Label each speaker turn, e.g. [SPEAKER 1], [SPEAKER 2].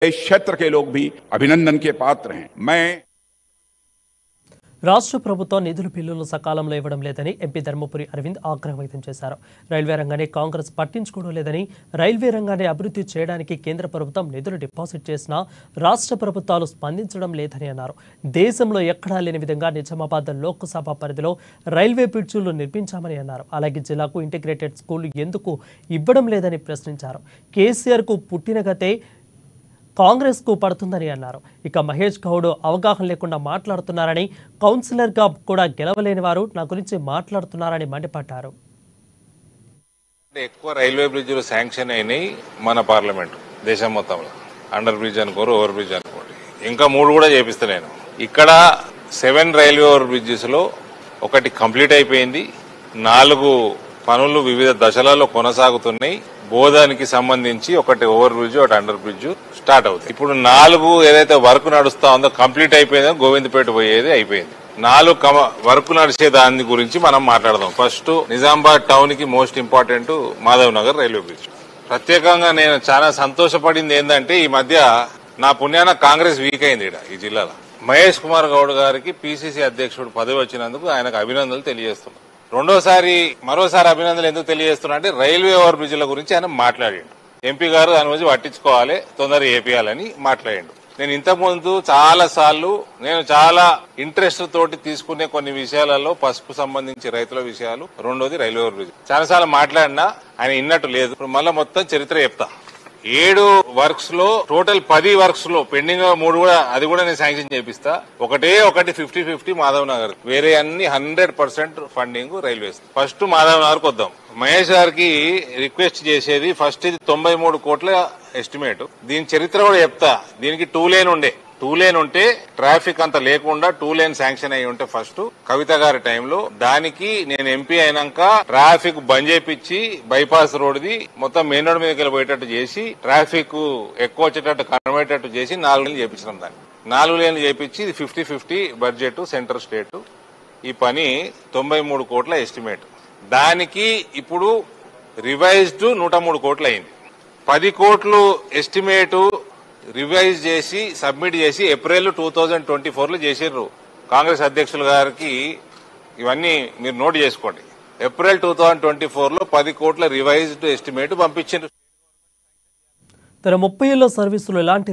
[SPEAKER 1] इस क्षेत्र के लोग भी अभिनंदन के पात्र हैं। मैं
[SPEAKER 2] రాష్ట్ర ప్రభుత్వం నిధుల బిల్లులు సకాలంలో ఇవ్వడం లేదని ఎంపీ ధర్మపురి అరవింద్ ఆగ్రహం వ్యక్తం చేశారు. రైల్వే రంగాన్ని కాంగ్రెస్ పట్టించుకోవడం లేదని, రైల్వే రంగాన్ని అభివృద్ధి చేయడానికి కేంద్ర ప్రభుత్వం నిధులు డిపాజిట్ చేసినా రాష్ట్ర ప్రభుత్వాలు స్పందించడం లేదని అన్నారు. దేశంలో ఎక్కడా లేని విధంగా నిజామాబాద్ లోక్సభ పరిధిలో రైల్వే బ్రిడ్జులు నిర్మించామని అన్నారు. అలాగే జిల్లాకు ఇంటిగ్రేటెడ్ స్కూల్ ఎందుకు ఇవ్వడం లేదని ప్రశ్నించారు. కేసీఆర్కు పుట్టిన గతే కాంగ్రెస్ కు పడుతుందని అన్నారు. ఇక మహేష్ గౌడ్ అవగాహన లేకుండా మాట్లాడుతున్నారని, కౌన్సిలర్ గా కూడా గెలవలేని వారు నా గురించి మాట్లాడుతున్నారని మండిపడ్డారు.
[SPEAKER 3] ఎక్కువ రైల్వే బ్రిడ్జిలు శాంక్షన్ అయినాయి మన పార్లమెంట్ దేశం మొత్తంలో. అండర్ బ్రిడ్జ్ అనుకోరు, ఓవర్ బ్రిడ్జ్ అనుకోండి, ఇంకా 3 కూడా చేపిస్తా నేను. ఇక్కడ 7 రైల్వే ఓవర్ బ్రిడ్జెస్ లో ఒకటి కంప్లీట్ అయిపోయింది, 4 పనులు వివిధ దశలలో కొనసాగుతున్నాయి. బోధానికి సంబంధించి ఒకటి ఓవర్ బ్రిడ్జ్, ఒకటి అండర్ బ్రిడ్జ్ స్టార్ట్ అవుతుంది. ఇప్పుడు 4 ఏదైతే వర్క్ నడుస్తా ఉందో కంప్లీట్ అయిపోయిందో, గోవిందపేట పోయేది అయిపోయింది. 4 వర్క్ నడిచే దాని గురించి మనం మాట్లాడదాం. ఫస్ట్ నిజామాబాద్ టౌన్ కి most important Madhav Nagar railway bridge. ప్రత్యేకంగా నేను చాలా సంతోషపడింది ఏంటంటే, ఈ మధ్య నా పుణ్యాన కాంగ్రెస్ వీక్ అయింది ఈ జిల్లాలో. మహేష్ కుమార్ గౌడ్ గారికి పిసిసి అధ్యక్షుడు పదవి వచ్చినందుకు ఆయనకు అభినందనలు తెలియజేస్తున్నాను. మరోసారి అభినందనలు ఎందుకు తెలియజేస్తున్నా అంటే, రైల్వే ఓవర్ బ్రిడ్జ్ల గురించి ఆయన మాట్లాడాడు. ఎంపీ గారు దాని గురించి పట్టించుకోవాలి, తొందరగా ఏపీయాలని మాట్లాడాడు. నేను ఇంతకుముందు చాలా ఇంట్రెస్ట్ తోటి తీసుకునే కొన్ని విషయాలలో పసుపు సంబంధించి రైతుల విషయాలు, రెండోది రైల్వే ఓవర్ బ్రిడ్జ్ చాలాసార్లు మాట్లాడినా ఆయన విన్నట్టు లేదు. ఇప్పుడు మళ్ళీ మొత్తం చరిత్ర చెప్తా. 7 వర్క్స్ లో టోటల్ 10 వర్క్స్ లో పెండింగ్ 3 కూడా, అది కూడా నేను శాంక్షన్ చేపిస్తా. ఒకటి 50-50 మాధవ్ నగర్, వేరే అన్ని 100% funding railways. First Madhav Nagar కు వద్దాం. మహేష్ గారికి రిక్వెస్ట్ చేసేది, ఫస్ట్ ఇది 93 కోట్ల ఎస్టిమేట్. దీని చరిత్ర కూడా చెప్తా. దీనికి 2 లేన్ ఉంటే ట్రాఫిక్ అంత లేకుండా 2 లేన్ శాంక్షన్ అయ్యి ఉంటే ఫస్ట్ కవిత గారి టైంలో, దానికి నేను ఎంపీ అయినాక ట్రాఫిక్ బంద్ చేపించి బైపాస్ రోడ్ది మొత్తం మెయిన్ రోడ్ మీదకి వెళ్ళిపోయేటట్టు చేసి, ట్రాఫిక్ ఎక్కువ వచ్చేటట్టు కనబడేటట్టు చేసి 4 లేన్లు చేపించినాం. దాన్ని 4 లేన్లు చేపించి, ఇది 50-50 బడ్జెట్ సెంటర్ స్టేట్. ఈ పని 93 కోట్ల ఎస్టిమేట్. దానికి ఇప్పుడు రివైజ్డ్ 103 కోట్లు అయింది. 10 కోట్లు ఎస్టిమేట్ రివైజ్ చేసి సబ్మిట్ చేసి ఏప్రిల్ 2024 లో చేసిర్రు కాంగ్రెస్ అధ్యక్షులు గారికి. ఇవన్నీ మీరు నోట్ చేసుకోండి. ఏప్రిల్ 2024 లో 10 కోట్ల రివైజ్డ్ ఎస్టిమేట్ పంపించారు.
[SPEAKER 2] తన 30 ఏళ్ల సర్వీసులో ఎలాంటి